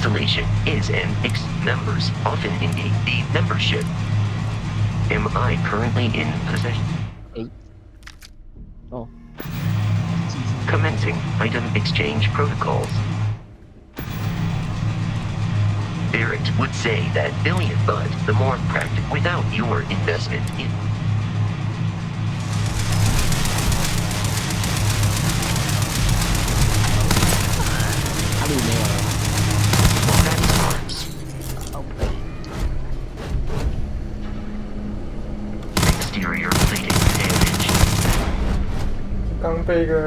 installation is an members often indicate the membership. Am I currently in possession? 8. Oh. Commencing item exchange protocols. Barrett would say that billion, but the more practical without your investment in. How do you know? Arms. Exterior plating damage. 刚被一个